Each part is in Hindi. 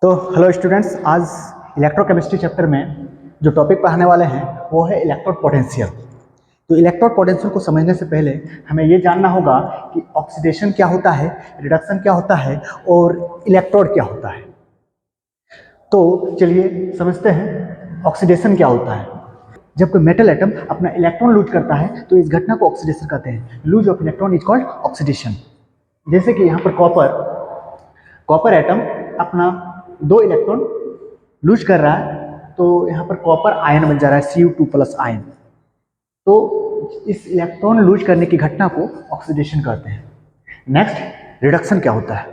तो हेलो स्टूडेंट्स, आज इलेक्ट्रोकेमिस्ट्री चैप्टर में जो टॉपिक पढ़ाने वाले हैं वो है इलेक्ट्रोड पोटेंशियल। तो इलेक्ट्रोड पोटेंशियल को समझने से पहले हमें ये जानना होगा कि ऑक्सीडेशन क्या होता है, रिडक्शन क्या होता है और इलेक्ट्रोड क्या होता है। तो चलिए समझते हैं ऑक्सीडेशन क्या होता है। जब कोई मेटल एटम अपना इलेक्ट्रॉन लूज करता है तो इस घटना को ऑक्सीडेशन कहते हैं। Lose of electron is called oxidation. जैसे कि यहाँ पर कॉपर एटम अपना 2 इलेक्ट्रॉन लूज कर रहा है, तो यहाँ पर कॉपर आयन बन जा रहा है Cu2+ आयन। तो इस इलेक्ट्रॉन लूज करने की घटना को ऑक्सीडेशन कहते हैं। नेक्स्ट, रिडक्शन क्या होता है।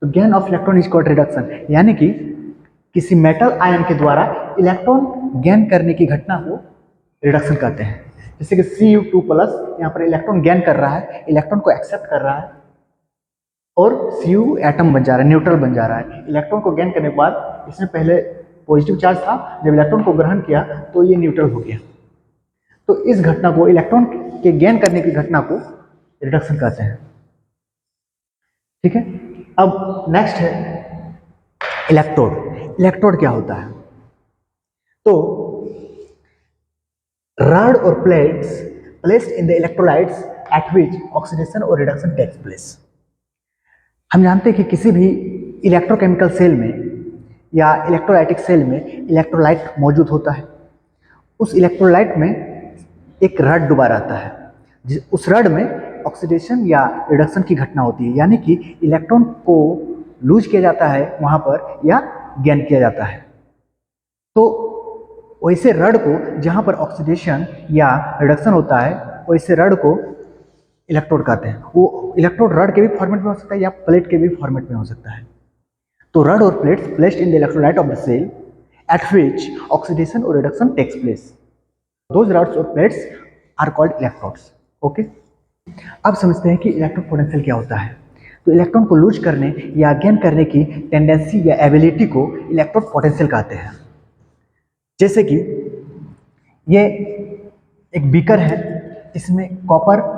तो gain of electron is called reduction, यानी कि किसी मेटल आयन के द्वारा इलेक्ट्रॉन गेन करने की घटना को रिडक्शन कहते हैं। जैसे कि Cu2+ यहाँ पर इलेक्ट्रॉन गेन कर रहा है, इलेक्ट्रॉन को एक्सेप्ट कर रहा है और Cu एटम बन जा रहा है, न्यूट्रल बन जा रहा है। इलेक्ट्रॉन को गेन करने के बाद इसमें पहले पॉजिटिव चार्ज था, जब इलेक्ट्रॉन को ग्रहण किया तो ये न्यूट्रल हो गया। तो इस घटना को, इलेक्ट्रॉन के गेन करने की घटना को रिडक्शन कहते हैं। ठीक है, अब नेक्स्ट है इलेक्ट्रोड। इलेक्ट्रोड क्या होता है। तो रॉड और plates placed in the electrolytes eight which oxidation और रिडक्शन टेक्स प्लेस। हम जानते हैं कि किसी भी इलेक्ट्रोकेमिकल सेल में या इलेक्ट्रोलाइटिक सेल में इलेक्ट्रोलाइट मौजूद होता है। उस इलेक्ट्रोलाइट में एक रड डुबा रहता है, उस रड में ऑक्सीडेशन या रिडक्शन की घटना होती है, यानी कि इलेक्ट्रॉन को लूज किया जाता है वहाँ पर या गेन किया जाता है। तो वैसे रड को, जहाँ पर ऑक्सीडेशन या रिडक्शन होता है, वैसे रड को इलेक्ट्रोड कहते हैं। वो इलेक्ट्रोड रड के भी फॉर्मेट में हो सकता है या प्लेट के भी फॉर्मेट में हो सकता है। तो रड और plates placed in the electrolyte of the cell at which oxidation और reduction takes place, those rods और plates are called electrodes. Okay, अब समझते हैं कि इलेक्ट्रोड पोटेंशियल क्या होता है। तो इलेक्ट्रॉन को लूज करने या गेन करने की टेंडेंसी या एबिलिटी को इलेक्ट्रोड पोटेंशियल कहते हैं। जैसे कि ये एक बीकर है, इसमें कॉपर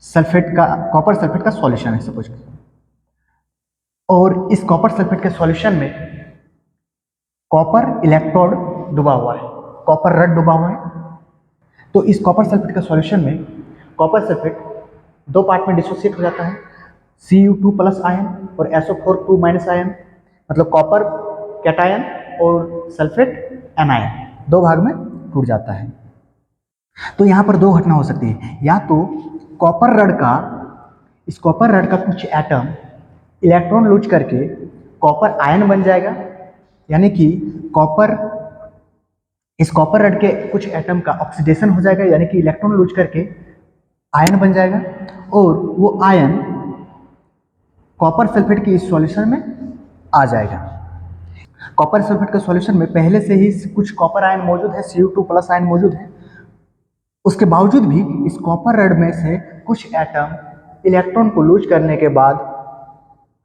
सल्फेट का सॉल्यूशन है सपोज, और इस कॉपर सल्फेट के सॉल्यूशन में कॉपर इलेक्ट्रोड डुबा हुआ है, कॉपर रड डुबा हुआ है। तो इस कॉपर सल्फेट के सॉल्यूशन में कॉपर सल्फेट 2 पार्ट में डिसोसिएट हो जाता है, Cu2+ आयन और SO4 आयन, मतलब कॉपर कैटायन और सल्फेट एनायन 2 भाग में टूट जाता है। तो यहाँ पर 2 घटना हो सकती है, या तो इस कॉपर रड का कुछ एटम इलेक्ट्रॉन लूज करके कॉपर आयन बन जाएगा, यानी कि इस कॉपर रड के कुछ एटम का ऑक्सीडेशन हो जाएगा, यानी कि इलेक्ट्रॉन लूज करके आयन बन जाएगा, और वो आयन कॉपर सल्फेट की इस सॉल्यूशन में आ जाएगा। कॉपर सल्फेट के सॉल्यूशन में पहले से ही कुछ कॉपर आयन मौजूद है, Cu2+ आयन मौजूद है। उसके बावजूद भी इस कॉपर रड में से कुछ एटम इलेक्ट्रॉन को लूज करने के बाद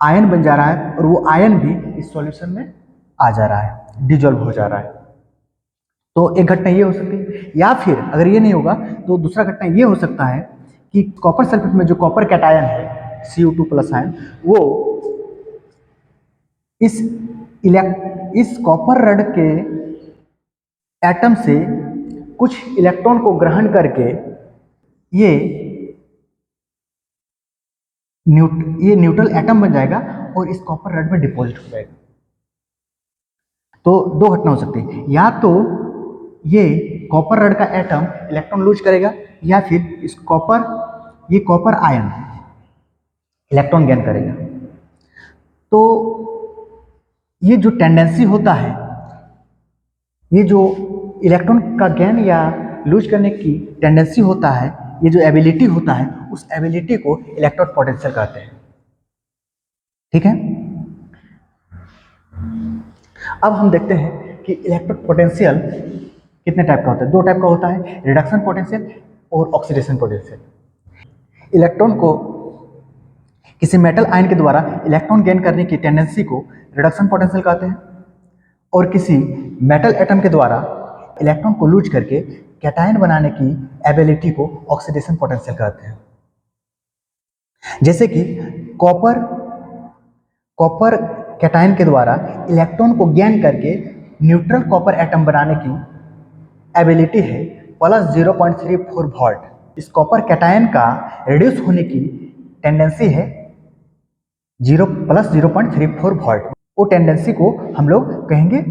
आयन बन जा रहा है, और वो आयन भी इस सॉल्यूशन में आ जा रहा है, डिजॉल्व हो जा रहा है। तो एक घटना ये हो सकती है, या फिर अगर ये नहीं होगा तो दूसरा घटना ये हो सकता है कि कॉपर सल्फेट में जो कॉपर कैटायन है Cu2+ आयन, वो इस कॉपर रड के एटम से कुछ इलेक्ट्रॉन को ग्रहण करके ये न्यूट्रल एटम बन जाएगा और इस कॉपर रड में डिपॉजिट हो जाएगा। तो 2 घटना हो सकती है, या तो ये कॉपर रड का एटम इलेक्ट्रॉन लूज करेगा, या फिर ये कॉपर आयन इलेक्ट्रॉन गेन करेगा। तो ये जो टेंडेंसी होता है, ये जो इलेक्ट्रॉन का गेन या लूज करने की टेंडेंसी होता है, ये जो एबिलिटी होता है, उस एबिलिटी को इलेक्ट्रोड पोटेंशियल कहते हैं। ठीक है, अब हम देखते हैं कि इलेक्ट्रोड पोटेंशियल कितने टाइप का होता है। 2 टाइप का होता है, रिडक्शन पोटेंशियल और ऑक्सीडेशन पोटेंशियल। इलेक्ट्रॉन को किसी मेटल आयन के द्वारा इलेक्ट्रॉन गेन करने की टेंडेंसी को रिडक्शन पोटेंशियल कहते हैं, और किसी मेटल एटम के द्वारा इलेक्ट्रॉन को लूज करके कैटायन बनाने की एबिलिटी को ऑक्सीडेशन पोटेंशियल कहते हैं। जैसे कि कॉपर कैटायन के द्वारा इलेक्ट्रॉन को गेन करके न्यूट्रल कॉपर एटम बनाने की एबिलिटी है प्लस 0.34 वोल्ट। इस कॉपर कैटायन का रिड्यूस होने की टेंडेंसी है 0 + 0.34 वोल्ट। वो टेंडेंसी को हम लोग कहेंगे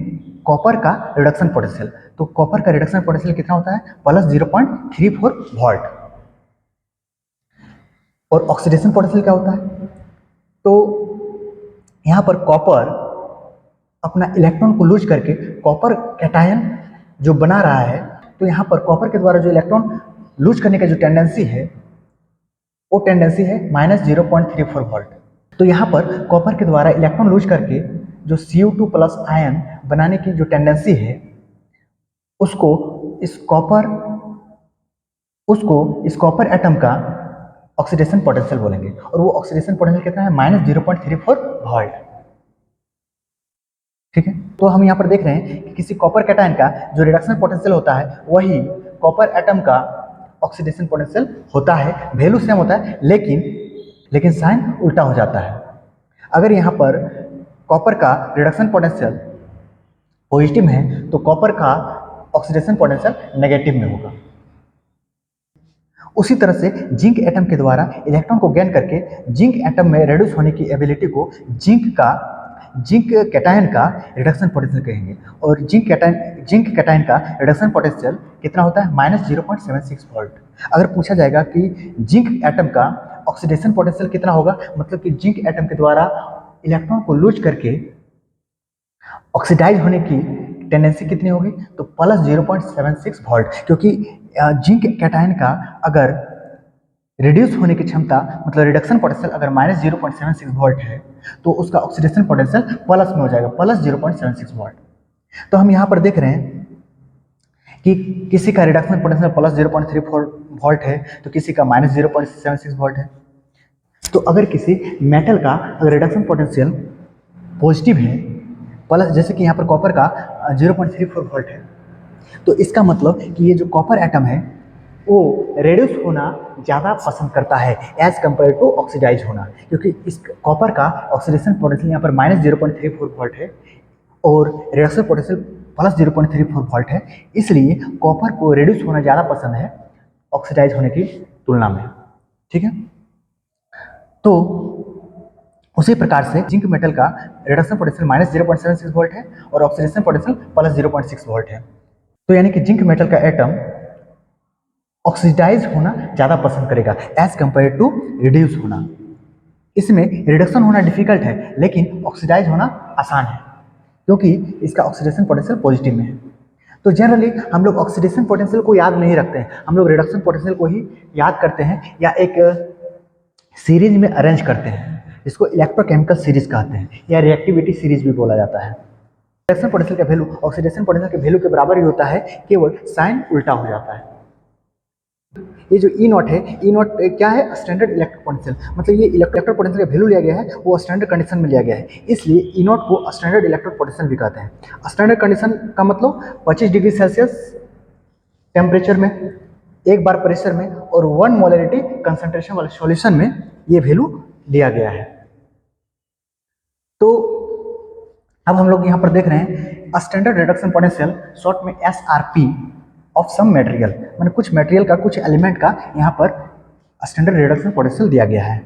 कॉपर का रिडक्शन पोटेंशियल। तो कॉपर का रिडक्शन पोटेंशियल कितना होता है प्लस 0.34 वोल्ट। और ऑक्सीडेशन पोटेंशियल क्या होता है, तो यहाँ पर कॉपर अपना इलेक्ट्रॉन को लूज करके कॉपर कैटायन जो बना रहा है, तो यहाँ पर कॉपर के द्वारा जो इलेक्ट्रॉन लूज करने का जो टेंडेंसी है वो टेंडेंसी है -0.34 वोल्ट। तो यहाँ पर कॉपर के द्वारा इलेक्ट्रॉन लूज करके जो Cu2+ आयन बनाने की जो टेंडेंसी है उसको इस कॉपर एटम का ऑक्सीडेशन पोटेंशियल बोलेंगे। और वो ऑक्सीडेशन पोटेंशियल कितना है -0.34 वोल्ट। ठीक है, तो हम यहाँ पर देख रहे हैं कि किसी कॉपर कैटायन का जो रिडक्शन पोटेंशियल होता है वही कॉपर एटम का ऑक्सीडेशन पोटेंशियल होता है। वैल्यू सेम होता है लेकिन साइन उल्टा हो जाता है। अगर यहाँ पर कॉपर का रिडक्शन पोटेंशियल पॉजिटिव है तो कॉपर का ऑक्सीडेशन पोटेंशियल नेगेटिव में होगा। उसी तरह से जिंक एटम के द्वारा इलेक्ट्रॉन को गेन करके जिंक एटम में रिड्यूस होने की एबिलिटी को जिंक कैटायन का रिडक्शन पोटेंशियल कहेंगे। और जिंक कैटायन का रिडक्शन पोटेंशियल कितना होता है -0.76 वोल्ट। अगर पूछा जाएगा कि जिंक एटम का ऑक्सीडेशन पोटेंशियल कितना होगा, मतलब कि जिंक एटम के द्वारा इलेक्ट्रॉन को लूज करके ऑक्सीडाइज होने की टेंडेंसी कितनी होगी, तो प्लस 0.76 वोल्ट। क्योंकि जिंक कैटायन का अगर रिड्यूस होने की क्षमता मतलब रिडक्शन पोटेंशियल अगर -0.76 वोल्ट है तो उसका ऑक्सीडेशन पोटेंशियल प्लस में हो जाएगा प्लस 0.76 वोल्ट। तो हम यहाँ पर देख रहे हैं कि किसी का रिडक्शन पोटेंशियल प्लस 0.34 वोल्ट है तो किसी का -0.76 वोल्ट है। तो अगर किसी मेटल का अगर रिडक्शन पोटेंशियल पॉजिटिव है प्लस, जैसे कि यहाँ पर कॉपर का 0.34 वोल्ट है, तो इसका मतलब कि ये जो कॉपर एटम है वो रेड्यूस होना ज़्यादा पसंद करता है एज कम्पेयर टू ऑक्सीडाइज होना। क्योंकि इस कॉपर का ऑक्सीडेशन पोटेंशियल यहाँ पर -0.34 वोल्ट है और रिडक्शन पोटेंशियल प्लस 0.34 वोल्ट है, इसलिए कॉपर को रेड्यूस होना ज़्यादा पसंद है ऑक्सीडाइज होने की तुलना में। ठीक है, तो उसी प्रकार से जिंक मेटल का रिडक्शन पोटेंशियल -0.76 वोल्ट है और ऑक्सीडेशन पोटेंशियल प्लस 0.6 वोल्ट है। तो यानी कि जिंक मेटल का एटम ऑक्सीडाइज होना ज़्यादा पसंद करेगा एज कंपेयर टू रिड्यूस होना। इसमें रिडक्शन होना डिफिकल्ट है लेकिन ऑक्सीडाइज होना आसान है क्योंकि इसका ऑक्सीडेशन पोटेंशियल पॉजिटिव में है। तो जनरली हम लोग ऑक्सीडेशन पोटेंशियल को याद नहीं रखते हैं, हम लोग रिडक्शन पोटेंशियल को ही याद करते हैं या एक सीरीज में अरेंज करते हैं जिसको इलेक्ट्रोकेमिकल सीरीज कहते हैं या रिएक्टिविटी सीरीज भी बोला जाता है। रिडक्शन पोटेंशियल का वैल्यू ऑक्सीडेशन पोटेंशियल के वैल्यू के बराबर ही होता है, केवल साइन उल्टा हो जाता है। ये जो ई नॉट है, ई नॉट क्या है, स्टैंडर्ड इलेक्ट्रिक पोटेंशियल, मतलब ये इलेक्ट्रिक पोटेंशियल का वैल्यू लिया गया है वो स्टैंडर्ड कंडीशन में लिया गया है, इसलिए ई नॉट को स्टैंडर्ड इलेक्ट्रिक पोटेंशियल भी कहते हैं। स्टैंडर्ड कंडीशन का मतलब 25 डिग्री सेल्सियस टेम्परेचर में, 1 बार प्रेशर में और 1 मोलरिटी कंसंट्रेशन वाले सॉल्यूशन में ये वैल्यू लिया गया है। तो अब हम लोग यहाँ पर देख रहे हैं स्टैंडर्ड रिडक्शन पोटेंशियल, शॉर्ट में SRP ऑफ सम मटेरियल, मैंने कुछ मटेरियल का कुछ एलिमेंट का यहाँ पर स्टैंडर्ड रिडक्शन पोटेंशियल दिया गया है।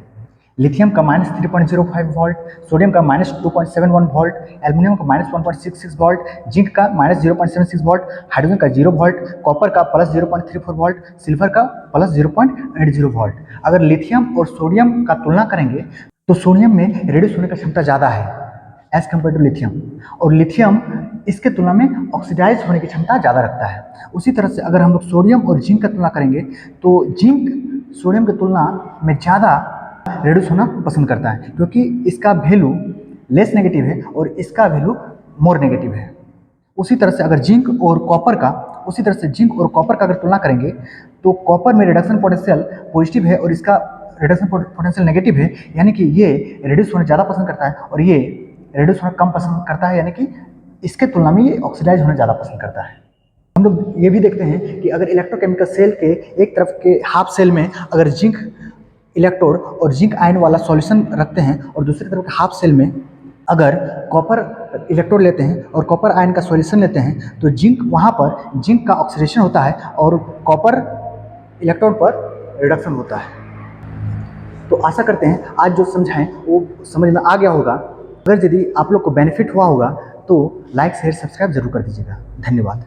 लिथियम का -3.05 वोल्ट, सोडियम का -2.71 वोल्ट, एल्युमिनियम का -1.66 वोल्ट, जिंक का -0.76 वोल्ट, हाइड्रोजन का 0 वोल्ट, कॉपर का +0.34 वोल्ट, सिल्वर का +0.80 वोल्ट। अगर लिथियम और सोडियम का तुलना करेंगे तो सोडियम में रेड्यूस होने की क्षमता ज़्यादा है एज कम्पेयर टू लिथियम, और लिथियम इसके तुलना में ऑक्सीडाइज होने की क्षमता ज़्यादा रखता है। उसी तरह से अगर हम लोग सोडियम और जिंक का तुलना करेंगे तो जिंक सोडियम की तुलना में ज़्यादा रेड्यूस होना पसंद करता है क्योंकि इसका वैल्यू लेस नेगेटिव है और इसका वैल्यू मोर नेगेटिव है। उसी तरह से अगर जिंक और कॉपर का अगर तुलना करेंगे तो कॉपर में रिडक्शन पोटेंशियल पॉजिटिव है और इसका रिडक्शन पोटेंशियल नेगेटिव है, यानी कि ये रिड्यूस होना ज़्यादा पसंद करता है और ये रिड्यूस होना कम पसंद करता है, यानी कि इसके तुलना में ये ऑक्सीडाइज होना ज़्यादा पसंद करता है। हम लोग ये भी देखते हैं कि अगर इलेक्ट्रोकेमिकल सेल के एक तरफ के हाफ सेल में अगर जिंक इलेक्ट्रोड और जिंक आयन वाला सॉल्यूशन रखते हैं और दूसरी तरफ के हाफ सेल में अगर कॉपर इलेक्ट्रोड लेते हैं और कॉपर आयन का सॉल्यूशन लेते हैं तो जिंक वहाँ पर जिंक का ऑक्सीडेशन होता है और कॉपर इलेक्ट्रोड पर रिडक्शन होता है। तो आशा करते हैं आज जो समझाएं वो समझ में आ गया होगा। अगर यदि आप लोग को बेनिफिट हुआ होगा तो लाइक शेयर सब्सक्राइब जरूर कर दीजिएगा। धन्यवाद।